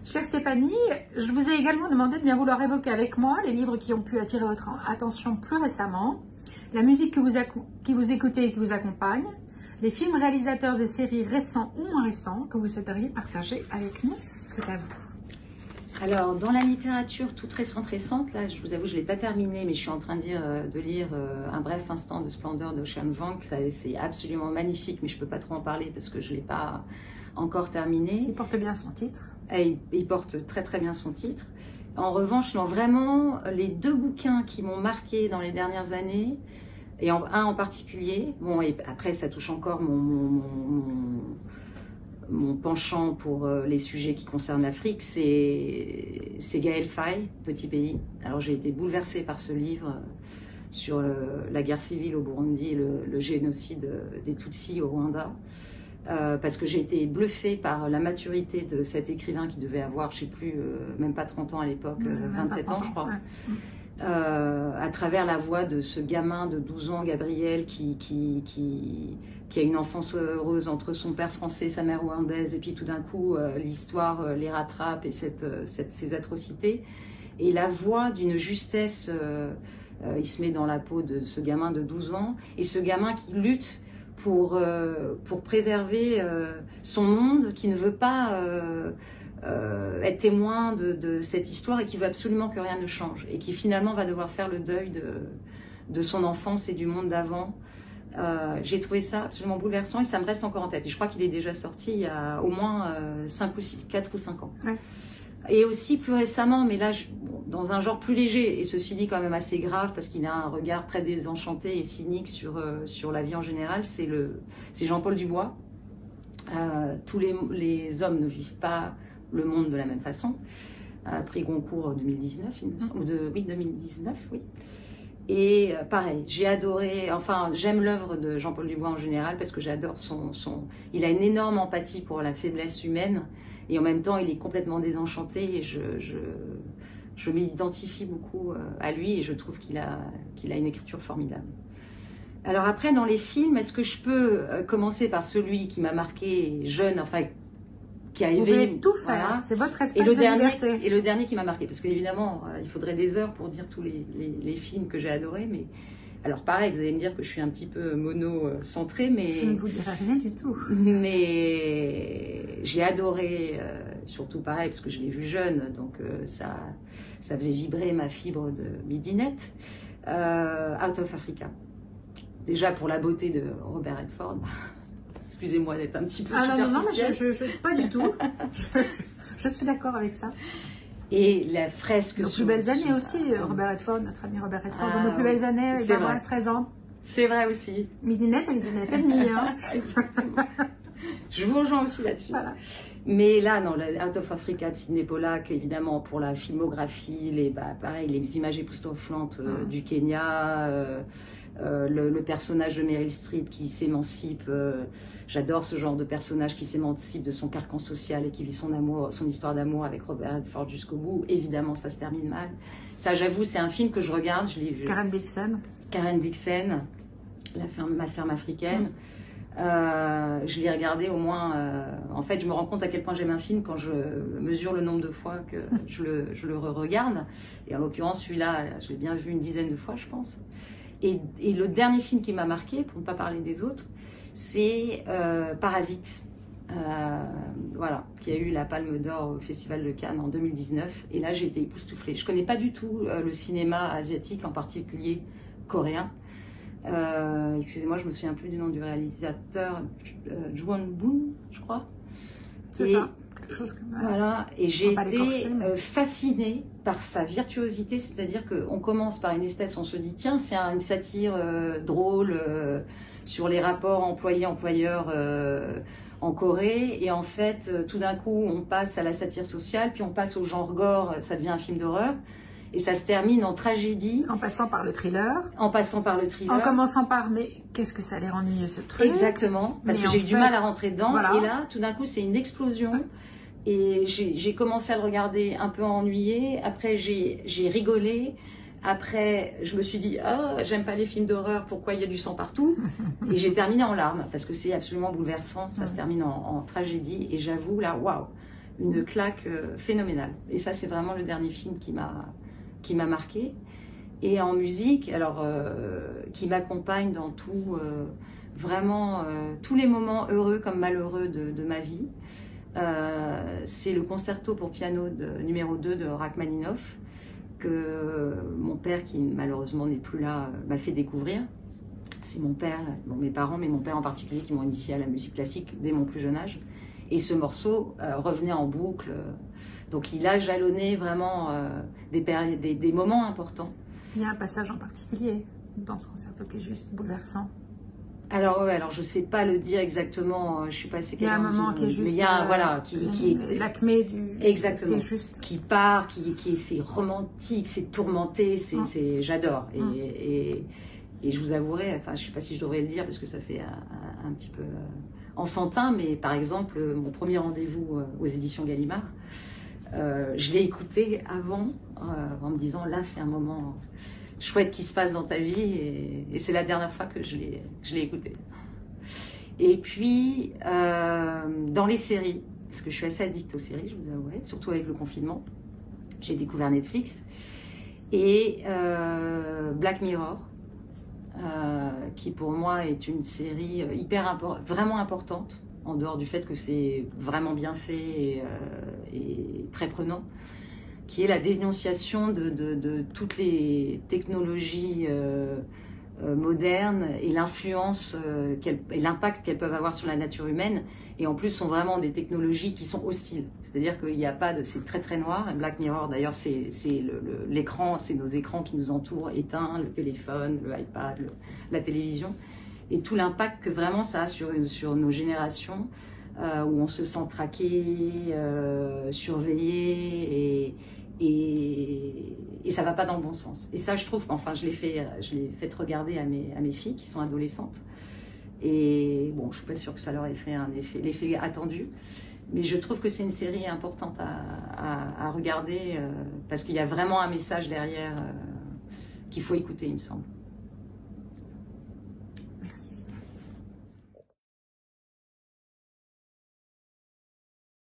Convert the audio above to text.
Chère Stéphanie, je vous ai également demandé de bien vouloir évoquer avec moi les livres qui ont pu attirer votre attention plus récemment, la musique que vous écoutez et qui vous accompagne, les films, réalisateurs et séries récents ou moins récents que vous souhaiteriez partager avec nous. C'est à vous. Alors, dans la littérature toute récente, là, je vous avoue, je ne l'ai pas terminée, mais je suis en train de lire Un bref instant de splendeur d'Ocean Vuong. C'est absolument magnifique, mais je ne peux pas trop en parler parce que je ne l'ai pas encore terminé. Il porte bien son titre. Et il porte très très bien son titre. En revanche, non, vraiment, les deux bouquins qui m'ont marqué dans les dernières années, et un en particulier, bon, et après ça touche encore mon penchant pour les sujets qui concernent l'Afrique, c'est Gaël Faye, Petit pays. Alors j'ai été bouleversée par ce livre sur la guerre civile au Burundi, le génocide des Tutsis au Rwanda, parce que j'ai été bluffée par la maturité de cet écrivain qui devait avoir, je ne sais plus, même pas 30 ans à l'époque, 27 ans je crois. Ouais. À travers la voix de ce gamin de 12 ans, Gabriel, qui a une enfance heureuse entre son père français et sa mère rwandaise, et puis tout d'un coup, l'histoire les rattrape et ces atrocités. Et la voix d'une justesse, il se met dans la peau de ce gamin de 12 ans, et ce gamin qui lutte pour préserver son monde, qui ne veut pas être témoin de cette histoire et qui veut absolument que rien ne change et qui finalement va devoir faire le deuil de son enfance et du monde d'avant. J'ai trouvé ça absolument bouleversant et ça me reste encore en tête. Et je crois qu'il est déjà sorti il y a au moins 4 ou 5 ans. Ouais. Et aussi plus récemment, mais là dans un genre plus léger, et ceci dit quand même assez grave parce qu'il a un regard très désenchanté et cynique sur la vie en général, c'est Jean-Paul Dubois. Tous les hommes ne vivent pas le monde de la même façon. Prix Goncourt 2019, il me semble. Oui, 2019, oui. Et pareil, j'ai adoré, enfin j'aime l'œuvre de Jean-Paul Dubois en général parce que j'adore il a une énorme empathie pour la faiblesse humaine et en même temps il est complètement désenchanté et je m'identifie beaucoup à lui et je trouve qu'il a une écriture formidable. Alors après dans les films, est-ce que je peux commencer par celui qui m'a marqué jeune, enfin qui a éveillé... Vous pouvez tout faire, voilà. C'est votre espace de liberté. Et le dernier qui m'a marqué, parce qu'évidemment, il faudrait des heures pour dire tous les films que j'ai adorés, mais... Alors pareil, vous allez me dire que je suis un petit peu mono-centrée, mais... Je ne vous dirai rien du tout. Mais j'ai adoré, surtout pareil, parce que je l'ai vu jeune, donc ça faisait vibrer ma fibre de midinette, Out of Africa. Déjà pour la beauté de Robert Redford. Excusez-moi d'être un petit peu superficielle. Non, pas du tout. Je suis d'accord avec ça. Et la fresque... Nos plus belles années aussi, Robert Redford, notre ami Robert Redford. Nos plus belles années, avec Barbara Streisand. C'est vrai aussi. Midinette et midinette et demie. Hein. Exactement. Je vous rejoins aussi là-dessus. Voilà. Mais là, non, Out of Africa de Sidney Pollack, évidemment, pour la filmographie, pareil, les images époustouflantes du Kenya... le personnage de Meryl Streep qui s'émancipe, j'adore ce genre de personnage qui s'émancipe de son carcan social et qui vit son histoire d'amour avec Robert Redford jusqu'au bout. Évidemment, ça se termine mal. Ça, j'avoue, c'est un film que je regarde. Karen Blixen. Karen Blixen, Ma ferme africaine. Je l'ai regardé au moins... en fait, je me rends compte à quel point j'aime un film quand je mesure le nombre de fois que je le regarde. Et en l'occurrence, celui-là, je l'ai bien vu une dizaine de fois, je pense. Et le dernier film qui m'a marqué, pour ne pas parler des autres, c'est Parasite, voilà, qui a eu la Palme d'Or au Festival de Cannes en 2019. Et là, j'ai été époustouflée. Je ne connais pas du tout le cinéma asiatique, en particulier coréen. Excusez-moi, je ne me souviens plus du nom du réalisateur, Juan Boon, je crois. C'est ça. Voilà, et j'ai été fascinée par sa virtuosité, c'est-à-dire qu'on commence par une espèce, on se dit tiens, c'est une satire drôle sur les rapports employés-employeurs en Corée, et en fait, tout d'un coup, on passe à la satire sociale, puis on passe au genre gore, ça devient un film d'horreur, et ça se termine en tragédie. En passant par le thriller. En passant par le thriller. En commençant par, mais qu'est-ce que ça a l'air ennuyeux ce truc. Exactement, parce que j'ai eu du mal à rentrer dedans, voilà. Et là, tout d'un coup, c'est une explosion. Ouais. Et j'ai commencé à le regarder un peu ennuyé. Après, j'ai rigolé. Après, je me suis dit, ah, j'aime pas les films d'horreur, pourquoi il y a du sang partout? Et j'ai terminé en larmes, parce que c'est absolument bouleversant. Ça se termine en tragédie. Et j'avoue, là, waouh, une claque phénoménale. Et ça, c'est vraiment le dernier film qui m'a marqué. Et en musique, alors, qui m'accompagne dans tout, vraiment, tous les moments heureux comme malheureux de ma vie. C'est le concerto pour piano numéro 2 de Rachmaninoff, que mon père, qui malheureusement n'est plus là, m'a fait découvrir. C'est mon père, bon, mes parents, mais mon père en particulier, qui m'ont initié à la musique classique dès mon plus jeune âge. Et ce morceau revenait en boucle. Donc il a jalonné vraiment des moments importants. Il y a un passage en particulier dans ce concerto qui est juste bouleversant. Alors, ouais, alors je ne sais pas le dire exactement, je ne suis pas assez calée. Il y a un moment qui est juste. Mais il y a voilà, qui est l'acmé du. Exactement. Qui est juste. Qui part, c'est romantique, c'est tourmenté, j'adore. Et je vous avouerai, enfin, je ne sais pas si je devrais le dire parce que ça fait un petit peu enfantin, mais par exemple, mon premier rendez-vous aux éditions Gallimard, je l'ai écouté avant, en me disant là, c'est un moment chouette qui se passe dans ta vie, et c'est la dernière fois que je l'ai écouté. Et puis, dans les séries, parce que je suis assez addict aux séries, je vous avouerai, surtout avec le confinement, j'ai découvert Netflix, et Black Mirror, qui pour moi est une série vraiment importante, en dehors du fait que c'est vraiment bien fait et très prenant, qui est la dénonciation de toutes les technologies modernes et l'influence et l'impact qu'elles peuvent avoir sur la nature humaine, et en plus sont vraiment des technologies qui sont hostiles. C'est-à-dire qu'il n'y a pas de... C'est très très noir. Black Mirror, d'ailleurs, c'est l'écran, c'est nos écrans qui nous entourent, éteints, le téléphone, le iPad, la télévision, et tout l'impact que vraiment ça a sur nos générations, où on se sent traqué, surveillé, et ça va pas dans le bon sens. Et ça, je trouve, enfin, je l'ai fait regarder à mes filles qui sont adolescentes. Et bon, je suis pas sûre que ça leur ait fait l'effet attendu, mais je trouve que c'est une série importante à regarder, parce qu'il y a vraiment un message derrière qu'il faut écouter, il me semble.